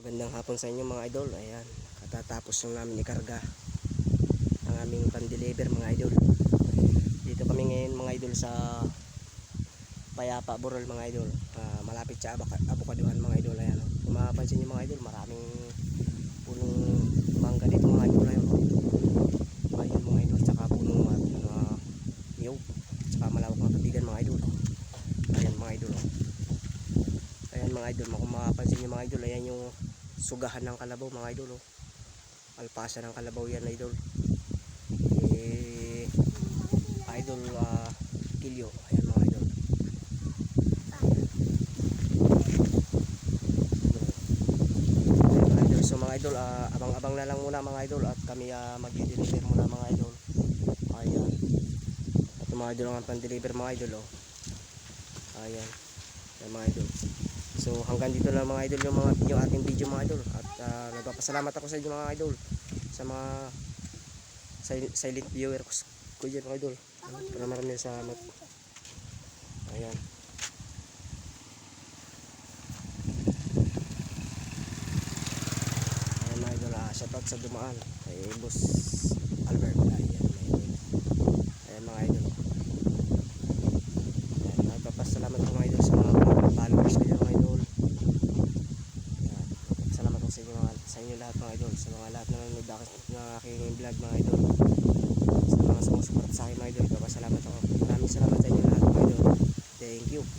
Magandang hapon sa inyo mga idol. Ayan, katatapos lang namin ikarga ang aming pan-deliver mga idol. Dito kami ngayon mga idol sa Payapa, Burol mga idol. Malapit sa Abukaduhan mga idol. Ayan, kung mapapansin nyo mga idol, maraming punong mangga dito mga idol. Ayan, ayun mga idol, tsaka punong niyog, tsaka malawak na tubigan mga idol. Ayan mga idol. Ayan mga idol, kung mapapansin nyo mga idol, ayan yung sugahan ng kalabaw mga idol. Alpasa ng kalabaw yan idol. Idol Kilyo. Ayan mga idol. Ayan, mga idol. So mga idol, abang-abang na lang muna mga idol, at kami mag-deliver muna mga idol. Ayan. At mga idol ang pan-deliver mga idol. Ayan. Ayan mga idol. So hanggang dito lang mga idol yung ating video mga idol, at nagpapasalamat ako sa inyo mga idol, sa mga silent viewers ko dyan mga idol. Maraming salamat. Ayan. Ayan mga idol, shoutout sa dumaan kay Boss Albert. Ayan mga idol. Ayan mga idol. Ayan, nagpapasalamat ako mga idol sa mga followers ko dyan mga idol. Sa inyo lahat mga idol, sa mga lahat na nanonood ng aking vlog mga idol, sa mga sumusuporta sa akin mga idol, ipapasalamat ako. Maraming salamat sa inyo lahat mga idol. Thank you.